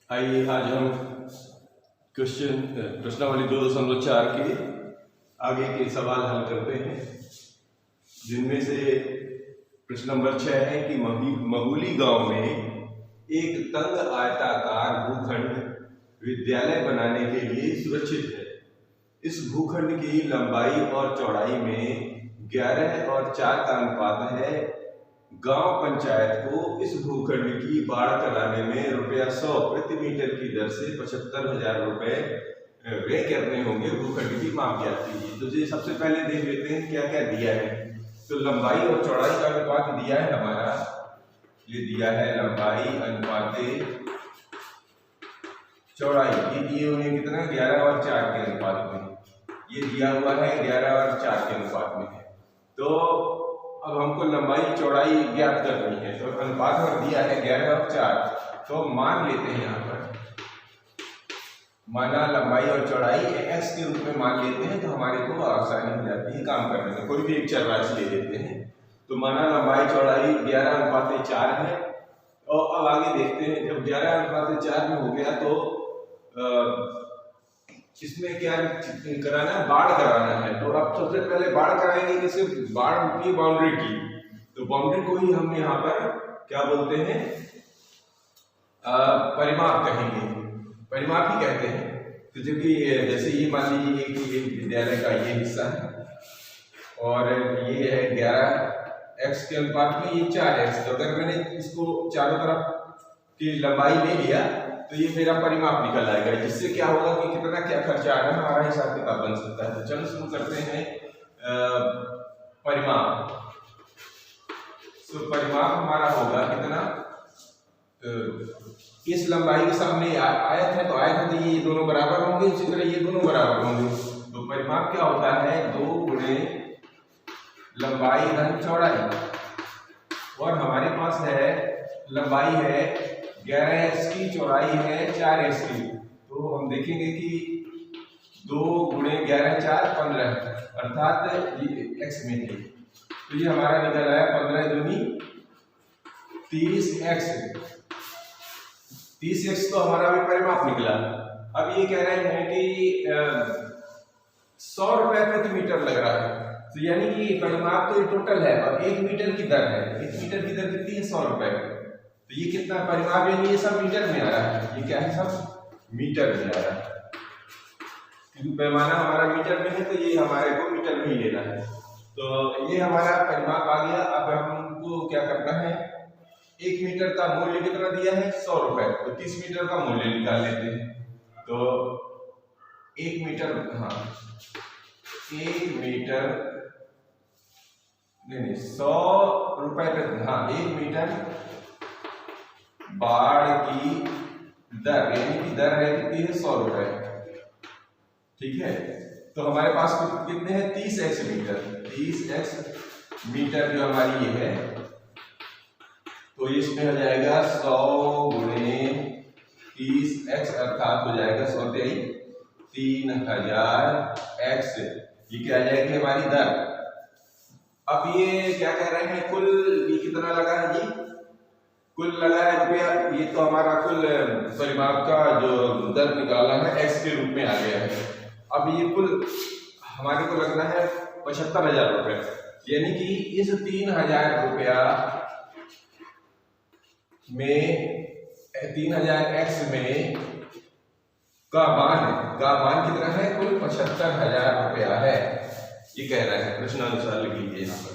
आइए आज हम प्रश्नावली 2.4 के आगे के सवाल हल करते हैं, जिनमें से प्रश्न नंबर 6 है कि महुली गांव में एक तंग आयताकार भूखंड विद्यालय बनाने के लिए सुरक्षित है। इस भूखंड की लंबाई और चौड़ाई में 11 और 4 का अनुपात है। गांव पंचायत को इस भूखंड की बाढ़ कराने में ₹100 प्रति मीटर की दर से 75,000 रुपए व्यय करने होंगे। भूखंड की माप ज्ञात कीजिए। तो जी सबसे पहले देख लेते हैं क्या क्या दिया है। तो लंबाई और चौड़ाई का अनुपात दिया है हमारा, ये दिया है लंबाई अनुपात चौड़ाई, ये दिए हुए हैं कितना 11 और 4 के अनुपात में, ये दिया हुआ है 11 और 4 के अनुपात में है। तो अब हमको लंबाई चौड़ाई ज्ञात करनी है, तो अनुपात में दिया है 11 और 4, तो मान लेते हैं यहाँ पर, माना लंबाई और चौड़ाई x के रूप में मान लेते हैं, तो हमारे को आसानी हो जाती है काम करने में। कोई भी एक चर राशि ले लेते हैं, तो माना लंबाई चौड़ाई 11:4 है। और अब आगे देखते हैं, जब 11:4 में हो गया तो इसमें क्या कराना है, बाढ़ कराना है। तो अब सबसे पहले बाढ़ कराएंगे, जैसे बाढ़ होती है बाउंड्री की, तो बाउंड्री को ही हम यहाँ पर क्या बोलते हैं, परिमाप कहेंगे, परिमाप ही कहते हैं। तो जबकि जैसे ये मान लीजिए कि ये विद्यालय का ये हिस्सा है और ये है 11x के अनुपात में, ये 4x। तो अगर मैंने इसको चारों तरफ की लंबाई ले लिया तो ये मेरा परिमाप निकल आएगा, जिससे क्या होगा कि कितना क्या खर्चा आ रहा है हमारा हिसाब किताब बन सकता है। तो चलो शुरू करते हैं परिमाप। तो परिमाप हमारा होगा कितना, इस लंबाई के सामने आयत है, तो आयत है तो ये दोनों बराबर होंगे, इसी तरह ये दोनों बराबर होंगे। तो परिमाप क्या होता है, 2 गुणे लंबाई धन चौड़ाई, और हमारे पास है लंबाई है 11x की, चौड़ाई है 4x की। तो हम देखेंगे कि 2 गुणे 11 4 15, अर्थात ये x में है, तो ये हमारा निकल आया 15 दूनी 30x। 30x तो हमारा भी परिमाप निकला। अब ये कह रहे हैं कि 100 रुपए प्रति मीटर लग रहा है, तो यानी कि परिमाप तो ये टोटल है और 1 मीटर की दर है। 1 मीटर की दर कितनी है, 100 रुपए। तो ये कितना परिमाप, यानी ये सब मीटर में आ रहा है, ये क्या है सब मीटर में आ रहा है, क्योंकि पैमाना हमारा मीटर में है, तो ये हमारे को मीटर में ही लेना है। तो ये हमारा परिमाप आ गया। अब हमको क्या करना है, 1 मीटर का मूल्य कितना दिया है 100 रुपए, तो 30 मीटर का मूल्य निकाल लेते हैं। तो 1 मीटर, हाँ 1 मीटर नहीं 100 रुपए का, हाँ 1 मीटर बाढ़ की दर, यानी कि दर है कितनी है 100 रुपए, ठीक है। तो हमारे पास कितने हैं 30x मीटर, 30x मीटर जो हमारी ये है, तो इसमें हो जाएगा 100 गुणे 30x, अर्थात हो जाएगा 100 3000x, ये क्या आ जाएगी हमारी दर। अब ये क्या कह रहे हैं, कुल ये कितना लगा है जी, कुल लगा है रुपया, ये तो हमारा कुल परिमाप का जो दर निकाला है x के रूप में आ गया है। अब ये कुल हमारे को लगना है 75,000 रुपए, यानी कि इस 3,000 रुपया में 3,000x में का मान कितना है, कुल 75,000 रुपया है, ये कह रहा है। प्रश्नानुसार लिख लीजिए यहाँ पर,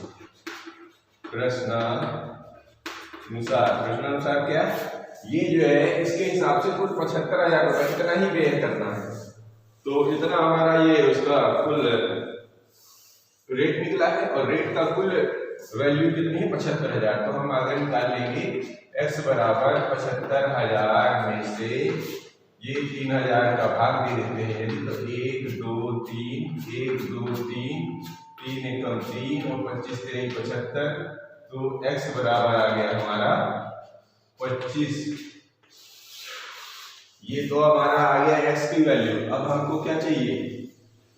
प्रश्नानुसार क्या, ये जो है इसके हिसाब से कुल 75,000 रुपए इतना ही व्यय करना है। तो इतना हमारा ये उसका कुल रेट निकला है, और रेट का कुल वैल्यू कितनी है 75,000। तो हम आगे निकाल लेंगे x बराबर 75,000 में से ये 3,000 का भाग दे देते हैं, यदि तो 1 2 3 1 2 3 3 एकम 3 और 25 3 75, तो x बराबर आ गया हमारा 25। ये तो हमारा आ गया x की वैल्यू। अब हमको क्या चाहिए,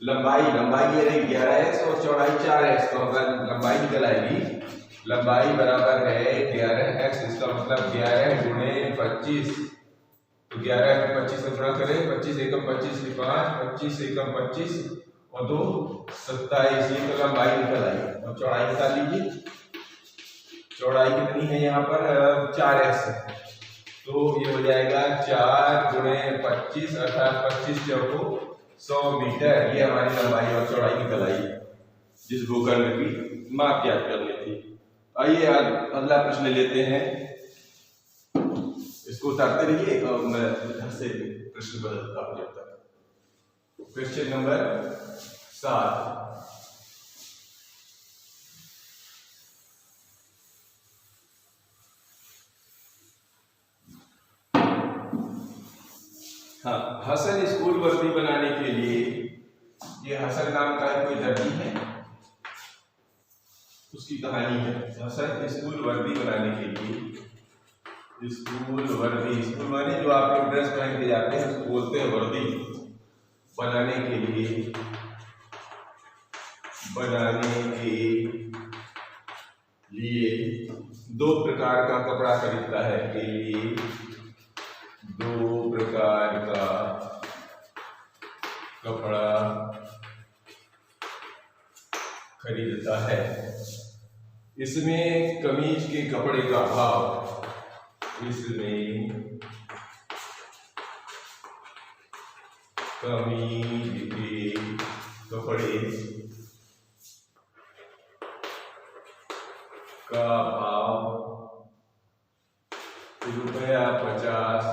लंबाई ये रही 11x और चौड़ाई 4x, तो हमारी लंबाई निकल आएगी, लंबाई बराबर है 11x, इसका मतलब 11 गुणे 25, तो 11 में 25 से गुणा करें, 25 एकम 25 की 5, 25 एकम 25 और 2 27, ये तो लंबाई निकल आई। अब चौड़ाई निकाल लीजिए। चौड़ाई कितनी है यहाँ पर 4s, तो ये हो जाएगा 4 गुणे 25 अर्थात 25 चौको 100 मीटर। ये हमारी लंबाई और चौड़ाई निकल आई जिस गोकर्ण की माप ज्ञात करनी थी। आइए अगला प्रश्न लेते हैं, इसको उतारते रहिए और मैं इधर से प्रश्न बदलता हूं जब तक। क्वेश्चन नंबर 7, हाँ, हसन स्कूल वर्दी बनाने के लिए, ये हसन नाम का कोई दर्जी है, उसकी कहानी है। हसन स्कूल वर्दी बनाने के लिए, स्कूल वर्दी, स्कूल माने जो आप लोग ड्रेस पहन के जाते हैं उसको बोलते हैं वर्दी। बनाने के लिए दो प्रकार का कपड़ा खरीदता है, के लिए 2 प्रकार का कपड़ा खरीदता है। इसमें कमीज के कपड़े का भाव, इसमें कमीज के कपड़े का भाव ₹50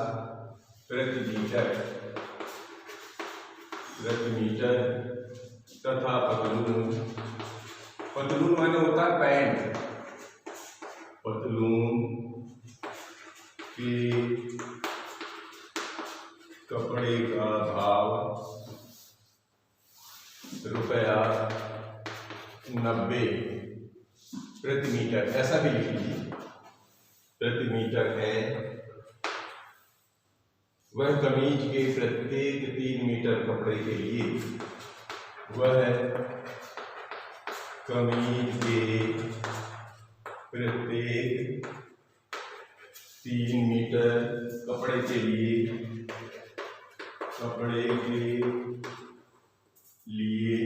प्रति मीटर तथा पतलून माने होता है पैंट, पतलून के कपड़े का भाव ₹90 प्रति मीटर, ऐसा भी लिख लीजिए, प्रति मीटर है। वह कमीज के प्रत्येक 3 मीटर कपड़े के लिए, वह कमीज के प्रत्येक 3 मीटर कपड़े के लिए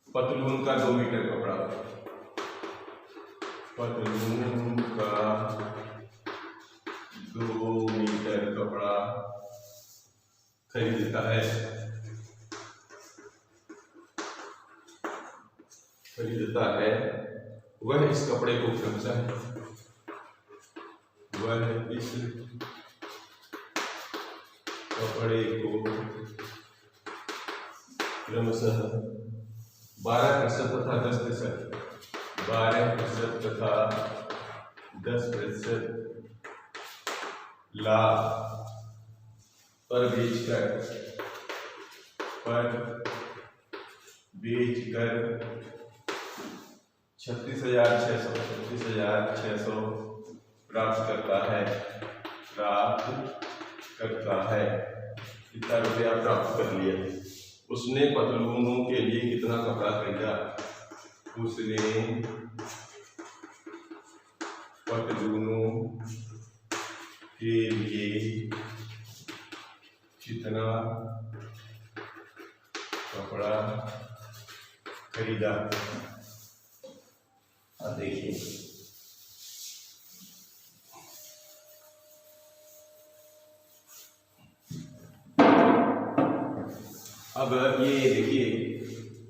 पतलून का 2 मीटर कपड़ा, पतलून का 2 मीटर कपड़ा खरीदता है। वह इस कपड़े को क्रमशः क्रमशः 12% तथा 10%, 12% तथा 10% लाभ पर बेचकर 36,600 प्राप्त करता है। इतना रुपया प्राप्त कर लिया। उसने पतलूनों के लिए कितना कपड़ा खरीदा? उसने पतलूनों के लिए कितना कपड़ा खरीदा? देखिए, अब ये देखिए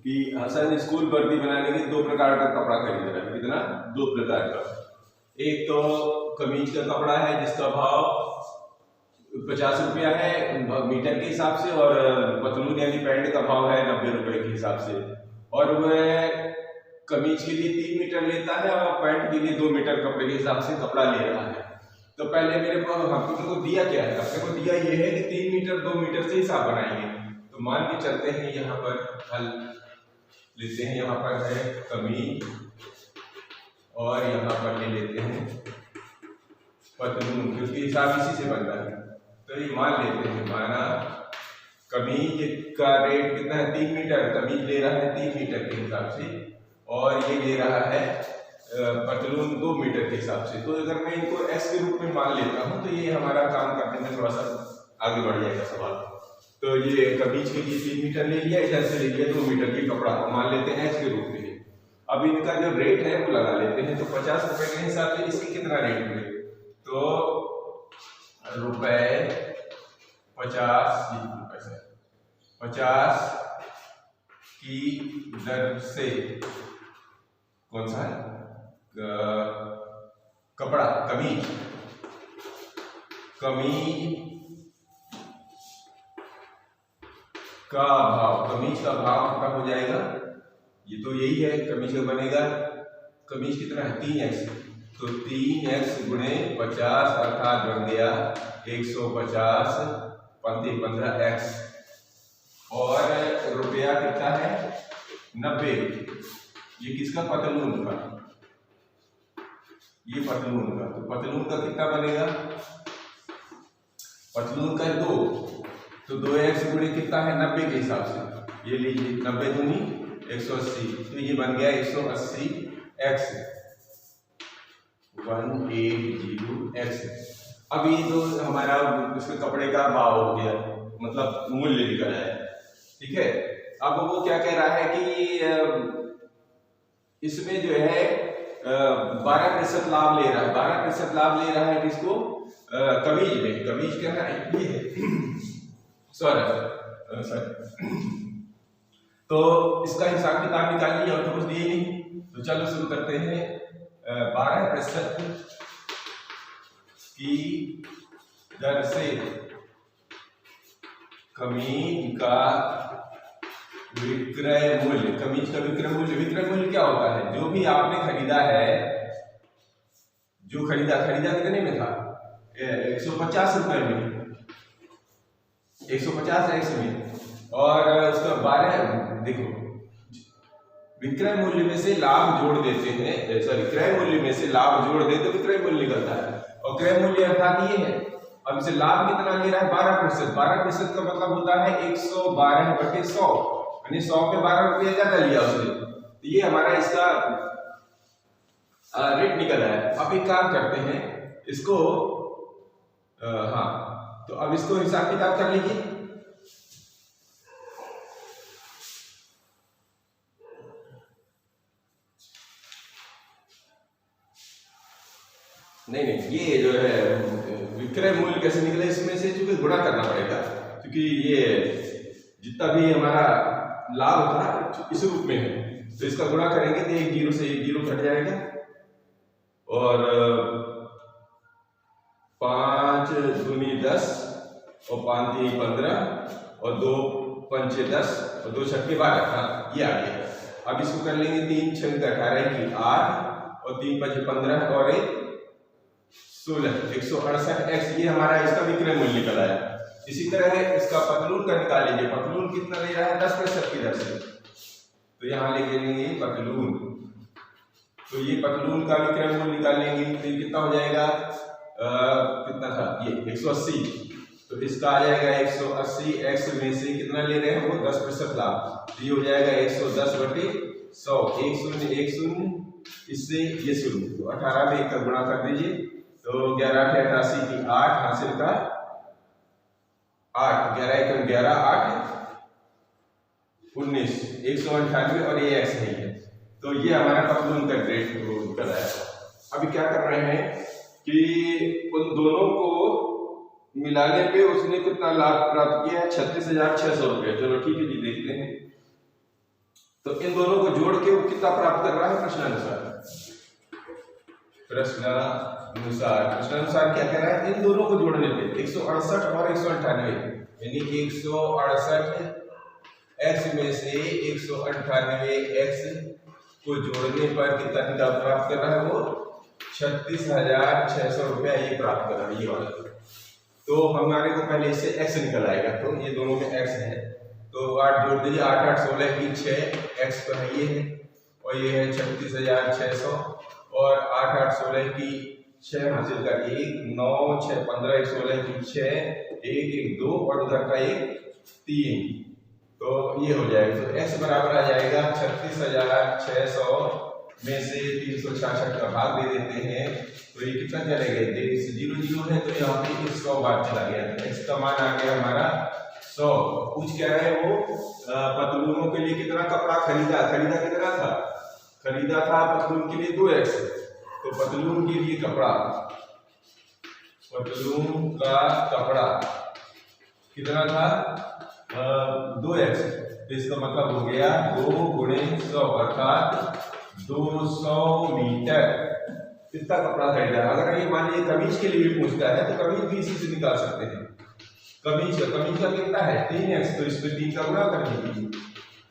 कि हसन स्कूल वर्दी बनाने के 2 प्रकार का कपड़ा खरीद रहा है। कितना? 2 प्रकार का। एक तो कमीज का कपड़ा है जिसका भाव 50 रुपया है मीटर के हिसाब से, और पतलून यानी पैंट का भाव है 90 रुपए के हिसाब से। और वह कमीज के लिए 3 मीटर लेता है और पैंट के लिए 2 मीटर कपड़े के हिसाब से कपड़ा ले रहा है। तो पहले हमको को दिया क्या है? अपने को दिया ये है कि 3 मीटर 2 मीटर से हिसाब बनाएंगे। तो मान के चलते हैं, यहाँ पर हल लेते हैं, यहाँ पर है कमीज और यहाँ पर ले लेते हैं पतलून, क्योंकि हिसाब इसी से बनता है। तो ये मान लेते हैं, माना कमीज का रेट कितना है? 3 मीटर। कमीज ले रहा है 3 मीटर के हिसाब से, और ये ले रहा है पतलून 2 मीटर के हिसाब से। तो अगर मैं इनको x के रूप में मान लेता हूँ तो ये हमारा काम करने में थोड़ा सा आगे बढ़ जाएगा सवाल। तो ये कमीज के लिए 3 मीटर ले लिया, इधर से ले लिया 2 मीटर की कपड़ा, मान लेते हैं x के रूप में। अब इनका जो रेट है वो लगा लेते हैं। तो 50 रुपए के हिसाब से इसकी कितना रेट हुए, तो रुपए 50 की दर से कौन सा है कपड़ा कमीज का भाव, कमीज का भाव कितना हो जाएगा, ये तो यही है कमीज का बनेगा। कमीज कितना है 3x, तो 3x गुणे 50 अर्थात बन गया 150 15x, और रुपया कितना है 90। ये किसका, पतलून का, ये पतलून का। तो पतलून का कितना बनेगा, पतलून का 2, तो 2x गुणे कितना है 90 के हिसाब से, ये लीजिए 90 दूनी 180, तो ये बन गया 180x 180x। अब ये जो हमारा इसके कपड़े का भाव हो गया, मतलब मूल्य निकल आया, ठीक है। अब वो क्या कह रहा है कि इसमें जो है 12% लाभ ले रहा है, 12% लाभ ले रहा है किसको, कमीज में। कमीज क्या है ये है सॉरी। तो इसका हिसाब किताब निकाल लिया और तो कुछ दिए नहीं, तो चलो शुरू करते हैं। 12% की दर से कमीज का विक्रय मूल्य, कमीज का विक्रय मूल्य, विक्रय मूल्य क्या होता है, जो भी आपने खरीदा है, जो खरीदा कितने में था 150 रुपए में, 150 x में, और उसका 12 देखो विक्रय मूल्य में से लाभ जोड़ देते हैं, सॉरी क्रय मूल्य में से लाभ जोड़ दे तो विक्रय मूल्य निकलता है, और क्रय मूल्य अर्थात ये है। अब इसे लाभ कितना ले रहा है 12%, 12% का मतलब होता है 112/100, यानी 100 पे 12 रुपया ज्यादा लिया उसने, तो ये हमारा इसका रेट निकल रहा है। अब एक काम करते हैं इसको, हाँ तो अब इसको हिसाब किताब कर लीजिए। नहीं ये जो है विक्रय मूल्य कैसे निकले, इसमें से चूंकि गुणा करना पड़ेगा, क्योंकि ये जितना भी हमारा लाभ था इस रूप में है, तो इसका गुणा करेंगे तो 1 जीरो से 1 जीरो कट जाएगा, और 5 दूनी 10 और 5 3 15 और 2 पंचे 10 और 2 छक्के 12, हाँ ये आ गया। अब इसको कर लेंगे 3 छक्के 18 की 8 और 3 पंचे 15 और 1 16, 168x, ये हमारा इसका विक्रय मूल्य निकल आया। इसी तरह इसका पतलून का निकाल लीजिए, पतलून कितना ले रहा है 10% की दर से, तो यहाँ लेके लेंगे पतलून, तो ये पतलून का विक्रय मूल्य निकाल लेंगे, तो ये कितना हो जाएगा, कितना था ये 180, तो इसका आ जाएगा 180x में से कितना ले रहे हैं वो 10% लाभ, तो ये हो जाएगा 110/100, 1 0 इससे ये शुरू, तो 18 में 1 का गुणा कर दीजिए, तो 11 8 88 की 8 हासिल का 8, 11 1 11 8 19 198 और ये x नहीं है, तो ये हमारा पतलून का रेट निकल आया। अभी क्या कर रहे हैं कि उन दोनों को मिलाने पे उसने कितना लाभ प्राप्त किया है 36,600 रुपये। चलो ठीक है जी देखते हैं, तो इन दोनों को जोड़ के वो कितना प्राप्त कर रहा है प्रश्नानुसार, प्रश्नानुसार क्या कह रहा है, इन दोनों को जोड़ने पे 168 और 198, यानी 168 x में से 198 x को जोड़ने पर कितना निकाल प्राप्त कर रहा है वो 36,600 रुपया ये प्राप्त कर रहा है, ये वाला। तो हमारे को पहले इससे x निकल आएगा, तो ये दोनों में x है, तो 8 जोड़ दीजिए, 8 8 16 की 6 x तो है ये है, और ये है 36,600, और 8 8 16 की 6 हासिल का 1 9 6 15 1 16 की 6 1 1 2 और उधर का 1 3, तो ये हो जाएगा, तो x बराबर आ जाएगा 36,600 में से 366 का भाग दे देते हैं तो ये कितना चले गए, 0 0 है तो यहाँ पे 100 बार चला गया। x का मान आ गया हमारा 100। पूछ क्या है वो, पतलूनों के लिए कितना कपड़ा खरीदा कितना था, खरीदा था पतलून के लिए 2x। तो पतलून के लिए कपड़ा, पतलून का कपड़ा कितना था, 2x। तो इसका मतलब हो गया 2 × 100 अर्थात 200 मीटर कितना कपड़ा खरीदा। अगर ये मान लीजिए कमीज के लिए भी पूछता है तो कमीज भी इसी से निकाल सकते हैं। कमीज का कितना है 3x, तो इसमें 3 का गुणा कर दीजिए,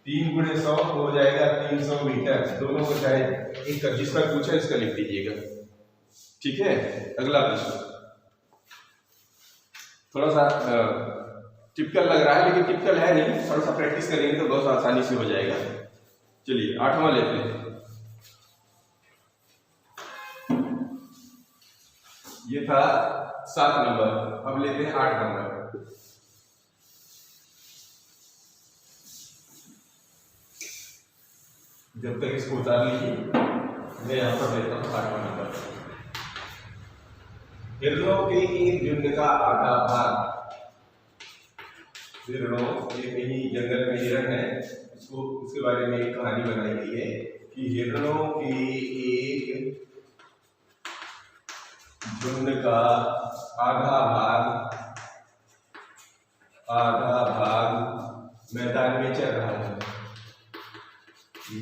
3 × 100 हो जाएगा 300 मीटर। दोनों को चाहे एक जिसका पूछा इसका लिख दीजिएगा, ठीक है। अगला प्रश्न थोड़ा सा टिपिकल लग रहा है लेकिन टिपिकल है नहीं, थोड़ा सा प्रैक्टिस करेंगे तो बहुत आसानी से हो जाएगा। चलिए 8वां लेते हैं। ये था 7 नंबर, अब लेते हैं 8 नंबर। जब तक इसको उतार लीजिए मैं यहां पर लेता हूं 8वां नंबर। हिरणों के एक झुंड का आधा भाग, हिरणों, ये कहीं जंगल में हिरण है, उसको उसके बारे में एक कहानी बनाई गई है कि हिरणों के एक झुंड का आधा भाग मैदान में चल रहा है,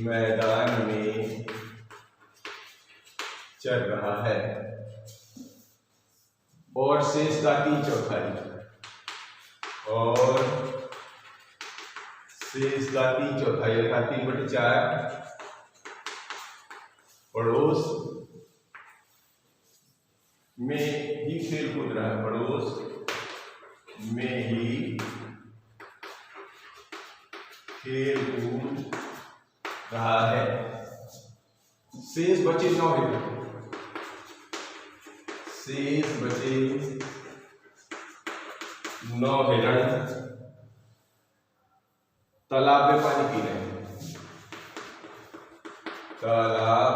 मैदान में चल रहा है और शेष का 3/4 और शेष का 3/4 अर्थात 3/4 पड़ोस में ही खेल कूद रहा है, पड़ोस में ही खेल कूद रहा है। शेष बचे 9 हिरण, शेष बचे 9 हिरण तालाब में पानी पी रहे हैं, तालाब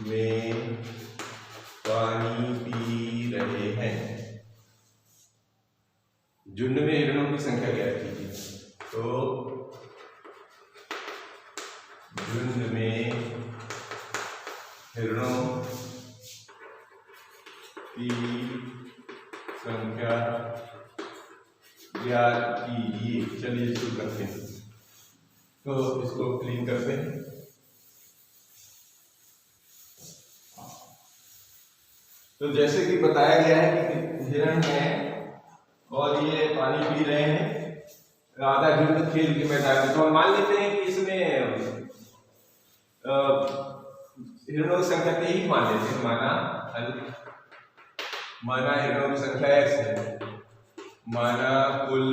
में पानी पी रहे हैं। झुंड में हिरणों की संख्या क्या थी, तो झुंड में हिरणों की संख्या ज्ञात कीजिए। चलिए शुरू करते हैं, तो इसको क्लीन करते हैं। तो जैसे कि बताया गया है कि हिरण है और ये पानी पी रहे हैं, आधा झुंड खेल के मैदान में। तो हम मान लेते हैं कि इसमें हिरणों की संख्या 23 मान लेते हैं, माना हिरणों की संख्या x है, माना कुल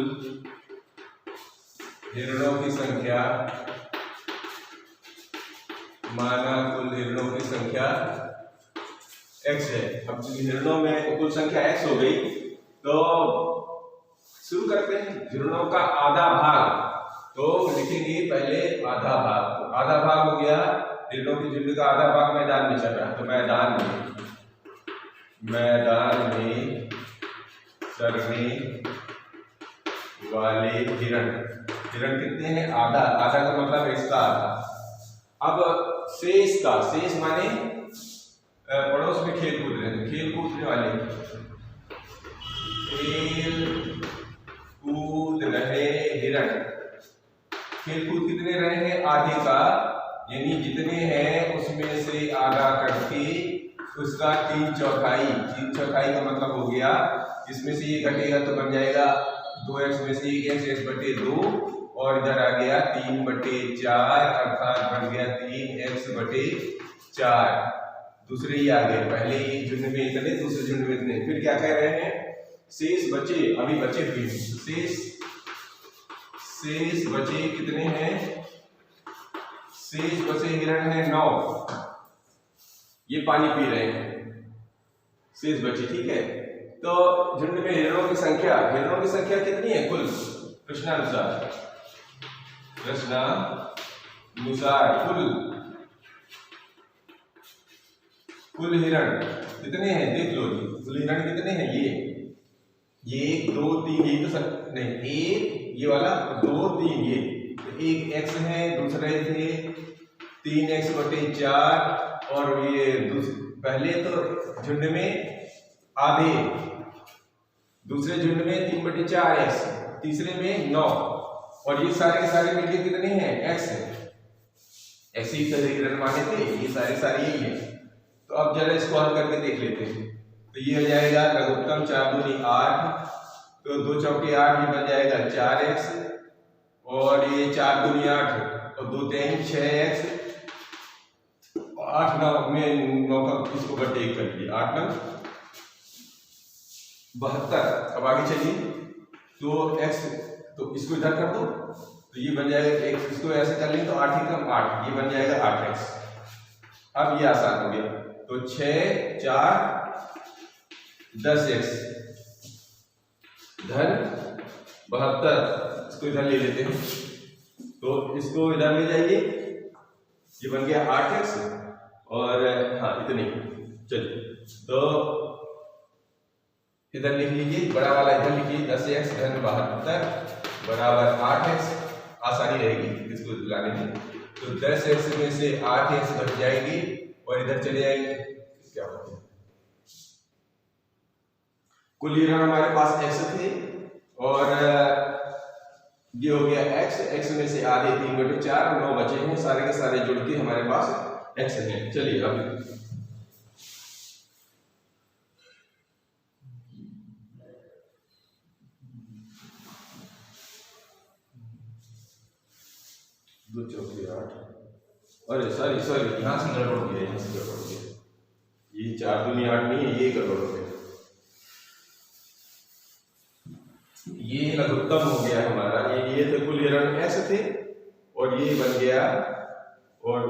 हिरणों की संख्या, माना कुल हिरणों की संख्या x है। अब हिरणों में कुल संख्या x हो गई तो शुरू करते हैं। हिरणों का आधा भाग, तो लिखेंगे पहले आधा भाग, तो आधा भाग हो गया हिरणों की झुंड का आधा भाग मैदान में चल रहा है, तो मैदान में चरने वाले हिरण कितने हैं, आधा का मतलब इसका आधा। अब शेष माने पड़ोस में खेल कूद रहे हैं, खेल कूदने वाले, खेल कूद रहे हिरण, खेल कूद कितने रहे हैं, आधे का, यानी जितने हैं उसमें से आधा करके उसका 3/4 का मतलब हो गया, इसमें से ये घटेगा तो बन जाएगा 2x में से 1x/2 और इधर आ गया 3/4 अर्थात बन गया 3x/4। दूसरे ही आ गए, पहले ही झुंड में इतने, दूसरे झुंड में इतने। फिर क्या कह रहे हैं, शेष बचे, अभी बचे फिर शेष बचे कितने हैं, शेष बचे हिरण है 9, ये पानी पी रहे हैं, शेष बचे, ठीक है। तो झुंड में हिरणों की संख्या कितनी है कुल, प्रश्नानुसार कुल कुल हिरण कितने हैं देख लो जी, कुल हिरण कितने हैं, ये 1 2 3, ये तो सब नहीं, एक ये वाला 2 3, ये तो एक x है, दूसरे थे 3x/4 और ये पहले तो झुंड में आधे, दूसरे झुंड में 3/4x, तीसरे में 9, और ये सारे के सारे मिलके कितने हैं x है, x ही तो हिरण माने थे, ये सारे यही है। तो अब जरा इसको हल करके देख लेते हैं। तो ये हो जाएगा लघुत्तम 4 दूनी 8, तो 2 चौके 8, ये बन जाएगा 4x, और ये 4 दूनी 8 और 2 3 6x, 8 9 में 9 का इसको बटे 1 कर दिया, 8 9 72। अब आगे चलिए, तो x, तो इसको इधर कर दो, तो ये बन जाएगा x, इसको ऐसे कर लेंगे तो 8 ही कम 8, ये बन जाएगा 8x। अब ये आसान हो गया, तो 6 4 10x धन 72, इसको इधर ले लेते हैं, तो इसको इधर ले जाइए, ये बन गया 8x, और हाँ इतने, चलिए तो इधर लिख लीजिए, बड़ा वाला इधर लिखिए, 10x धन 72 बराबर 8x, आसानी रहेगी इसको लाने में। तो 10x में से 8x घट जाएगी और इधर चले जाएंगे, क्या होता है, कुल हिरण हमारे पास x थे, और ये हो गया x में से आधे 3/4 और 9 बचे हैं, सारे के सारे जुड़ के हमारे पास x है। चलिए अब दो चौके 8, अरे सॉरी यहाँ से गड़बड़ हो गया, यहाँ से गड़बड़ हो गया, ये 4 दूनी 8 नहीं है, ये गड़बड़ हो गया, ये लघुत्तम हो गया हमारा, ये तो कुल हिरण x थे, और ये बन गया, और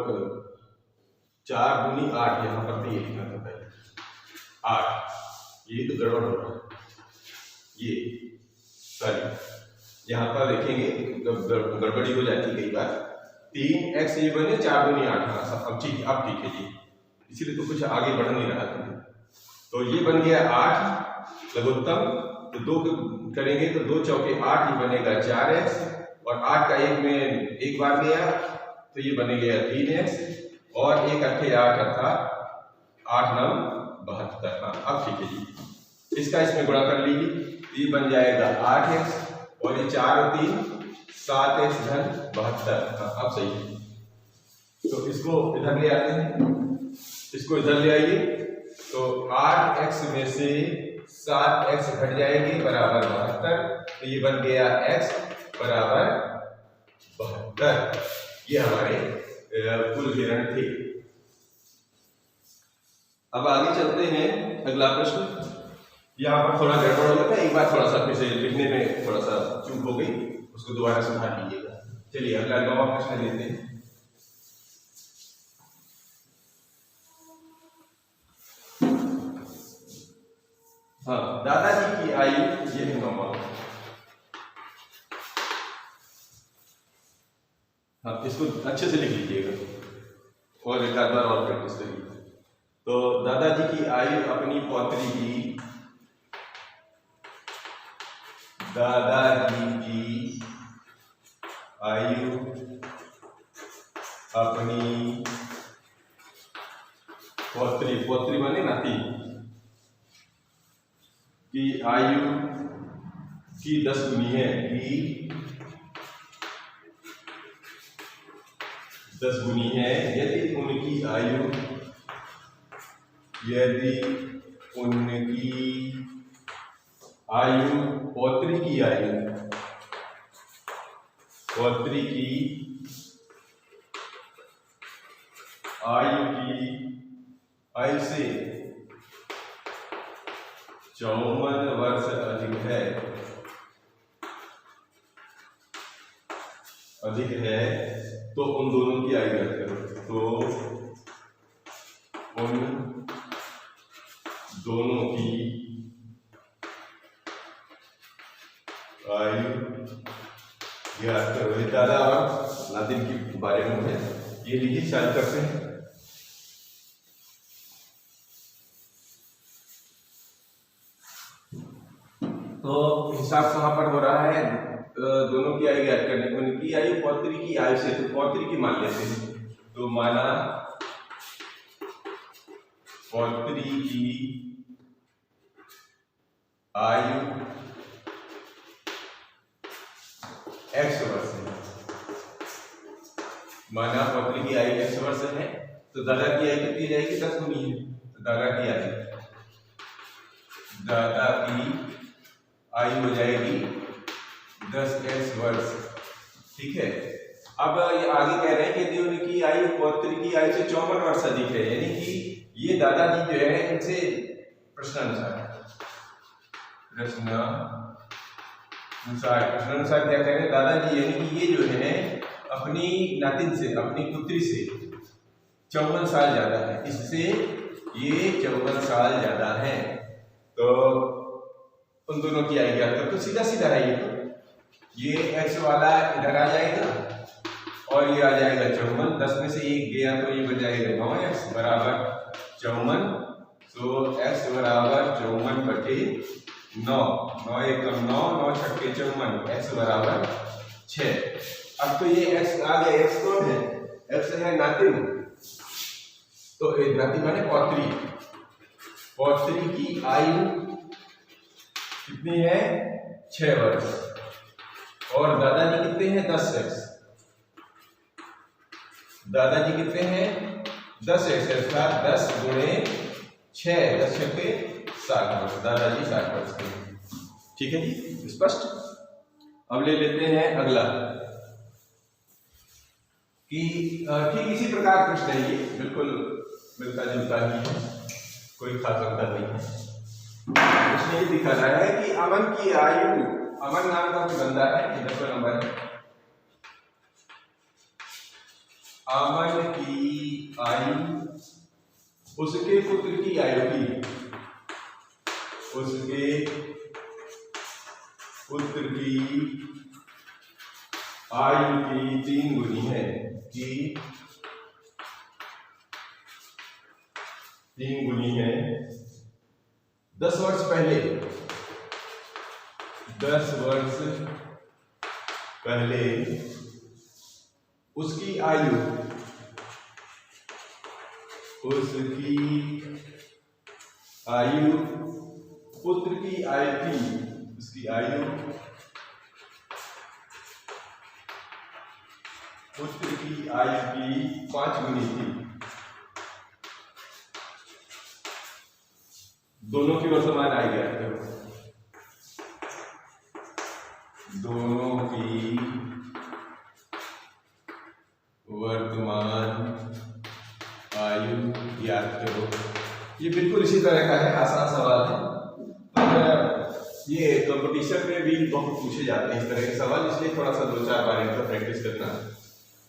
4 दूनी 8, यहाँ पर भी ये लिखना था पहले 8, ये तो गड़बड़ हो रहा है, ये सॉरी यहाँ पर देखेंगे गड़बड़ी हो जाती है कई बार, 3x ये बने 4 दूनी 8, हाँ अब ठीक है जी, इसीलिए तो कुछ आगे बढ़ नहीं रहा था। तो ये बन गया 8 लघुत्तम, तो 2 करेंगे तो 2 चौके 8, ये बनेगा 4x, और 8 का 1 में एक बार गया तो ये बने गया 3x, और 1 8 8 अर्थात 8 9 72। हाँ अब ठीक है जी, इसका इसमें गुणा कर लीजिए, ये बन जाएगा 8x, और ये 4 और 3 7x धन 72। हाँ अब सही है, तो इसको इधर ले आते हैं, इसको इधर ले आइए, तो 8x में से 7x घट जाएगी बराबर 72, तो ये बन गया x बराबर 72। ये हमारे कुल हिरण थे। अब आगे चलते हैं, अगला प्रश्न, यहाँ पर थोड़ा गड़बड़ हो गया था, एक बार थोड़ा सा फिर से लिखने में थोड़ा सा चूक हो गई, उसको दोबारा सुधार लीजिएगा। चलिए अगला 9वां प्रश्न लेते हैं। हाँ, दादाजी की आयु, ये है 9वां। हाँ, इसको अच्छे से लिख लीजिएगा और एक आध बार और प्रैक्टिस करिए। तो दादाजी की आयु अपनी पौत्री की, दादाजी की आयु अपनी पौत्री, पौत्री माने नाती की आयु की 10 गुनी है, की 10 गुनी है यदि उनकी आयु, यदि उनकी आयु, पौत्री की आयु, पौत्री की आयु से 54 वर्ष अधिक है, तो उन दोनों की आयु ज्ञात करो। तो उन दोनों की आयु ज्ञात करो। ये दादा और नादिम के बारे में है, ये लिखिए, चालू करते हैं। तो हिसाब कहाँ पर हो रहा है, दोनों की आयु ज्ञात करने को, उनकी आयु पौत्री की आयु से, तो पौत्री की मान लेते हैं। तो माना पौत्री की आयु x वर्ष है, माना पौत्री की आयु x वर्ष है, तो दादा की आयु कितनी जाएगी, 10 गुनी है। तो दादा की आयु हो जाएगी 10x वर्ष। ठीक है। अब ये आगे कह रहे हैं कि यदि उनकी आयु पौत्री की आयु से 54 वर्ष अधिक है, यानी कि ये दादाजी जो है इनसे प्रश्नानुसार क्या कह रहे हैं, दादाजी यानी कि ये जो है अपनी नातिन से, अपनी पुत्री से 54 साल ज्यादा है, इससे ये 54 साल ज्यादा है। तो उन दोनों की आयु ज्ञात कर, तो सीधा सीधा है ये x वाला इधर आ जाएगा और ये आ जाएगा 54, 10 में से 1 गया तो ये बन जाएगा 9x बराबर 54। तो x बराबर 54/9, 9 एकम 9, 9 छक्के 54, x बराबर 6। अब तो ये x आ गया, x कौन है, x है नातिन, तो नातिन माने पौत्री, पौत्री की आयु कितनी है, 6 वर्ष, और दादाजी कितने हैं, 10x, दादाजी कितने हैं, 10x, अर्थात 10 गुणे 6, 10 छक्के 60 वर्ष, दादाजी 60 वर्ष के। ठीक है जी, स्पष्ट। अब ले लेते हैं अगला कि ठीक इसी प्रकार प्रश्न है, ये बिल्कुल मिलता जुलता ही है, कोई खास अंतर नहीं है। इसमें ये दिखा रहा है कि अमन की आयु, अमन नाम का कोई बंदा है, 10वां नंबर है, अमन की आयु उसके पुत्र की आयु की, उसके पुत्र की आयु की 3 गुनी है, कि 3 गुनी है 10 वर्ष पहले, 10 वर्ष पहले उसकी आयु, उसकी आयु पुत्र की आयु की, उसकी आयु पुत्र की आयु की 5 गुनी थी। दोनों की वर्तमान आयु ज्ञात करो, दोनों की वर्तमान आयु ज्ञात करो। ये बिल्कुल इसी तरह का है, आसान सवाल है, तो ये कंपटीशन में भी बहुत पूछे जाते हैं इस तरह के सवाल, इसलिए थोड़ा सा 2-4 बार इनका प्रैक्टिस करना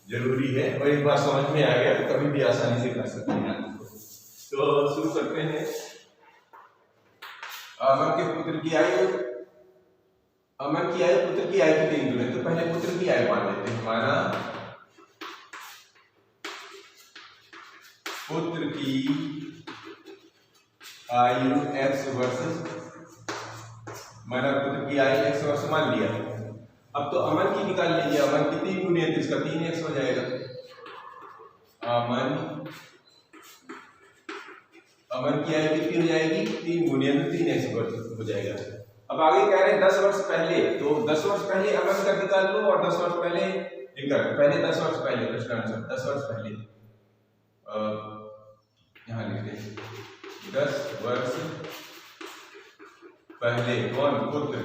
जरूरी है, और एक बार समझ में आ गया तो कभी भी आसानी से कर सकते हैं। तो शुरू करते हैं। अमन के पुत्र की आयु, अमन की आयु पुत्र की आयु की 3 गुना, तो पहले पुत्र की आयु मान लेते हैं। माना पुत्र की आयु x वर्ष, माना पुत्र की आयु x वर्ष मान लिया। अब तो अमन की निकाल लीजिए, अमन की 3 गुनी है तो इसका 3x हो जाएगा। अमन की आयु कितनी हो जाएगी, 3 गुनी है तो 3x वर्ष हो जाएगा। अब आगे कह रहे हैं 10 वर्ष पहले, तो 10 वर्ष पहले अमन का निकाल लो और 10 वर्ष पहले इनका, पहले 10 वर्ष पहले प्रश्नानुसार 10 वर्ष पहले यहाँ लिखते हैं 10 वर्ष पहले कौन, पुत्र,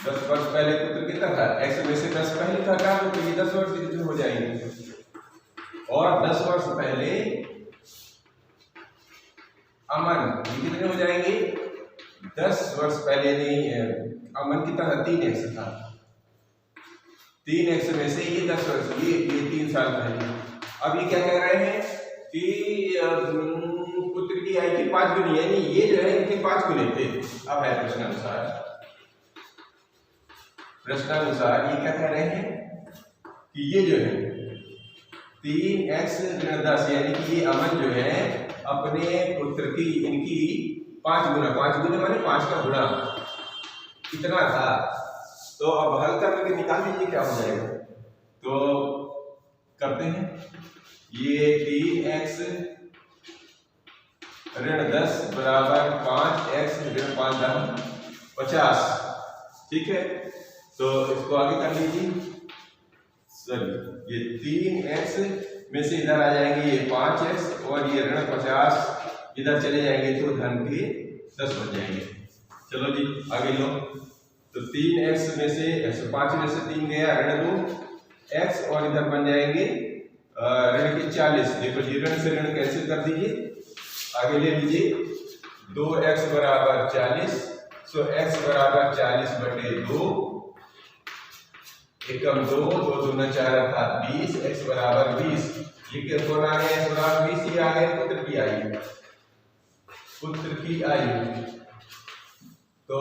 10 वर्ष पहले पुत्र कितना था, x में से 10 पहले था क्या, तो ये 10 वर्ष कितने हो जाएंगे, और 10 वर्ष पहले अमन कितने हो जाएंगे, 10 वर्ष पहले नहीं, अमन कितना था, 3x था, 3x में से ये 10 वर्ष, ये 3 साल पहले। अब ये क्या कह रहे हैं कि पुत्र की आयु की 5 गुनी, यानी ये जो है इनके 5 गुने थे। अब है प्रश्नानुसार ये क्या कह रहे हैं कि ये जो है 3x ऋण 10, यानी कि ये अमन जो है अपने पुत्र की, इनकी 5 गुना, 5 गुना माने 5 का गुणा, इतना था। तो अब हल करके निकाल लीजिए क्या हो जाएगा। तो करते हैं, ये 3x ऋण 10 बराबर 5x ऋण 5 50, ठीक है। तो इसको आगे कर लीजिए। सॉरी, ये 3x में से इधर आ जाएंगे ये 5x और ये ऋण 50 इधर चले जाएंगे तो धन के 10 बन जाएंगे। चलो जी आगे लो। तो 3x में से 5 में से 3 गया, ऋण 2x और इधर बन जाएंगे ऋण के 40। देखो जी ऋण से ऋण कैंसिल कर दीजिए, आगे ले लीजिए 2x बराबर 40। सो x बराबर 40/2, एकम 2, 2 दूना 4 अर्थात 20, x बराबर 20। ये कौन आ गया? x बराबर 20 ये आ गया पुत्र की आयु, पुत्र की आयु। तो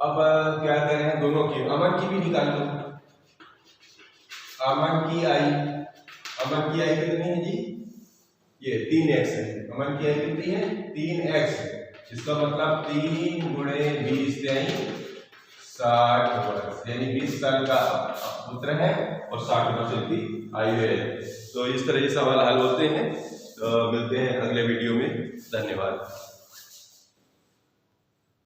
अब क्या करें, दोनों की, अमन की भी निकाल लो। अमन की आयु, अमन की आयु कितनी है जी? ये 3x है। अमन की आयु कितनी है? 3x। इसका मतलब 3 गुणे 20 यानी 60 वर्ष, यानी 20 साल का पुत्र है और 60 वर्ष की आयु है। तो इस तरह के सवाल हल होते हैं। तो मिलते हैं अगले वीडियो में। धन्यवाद।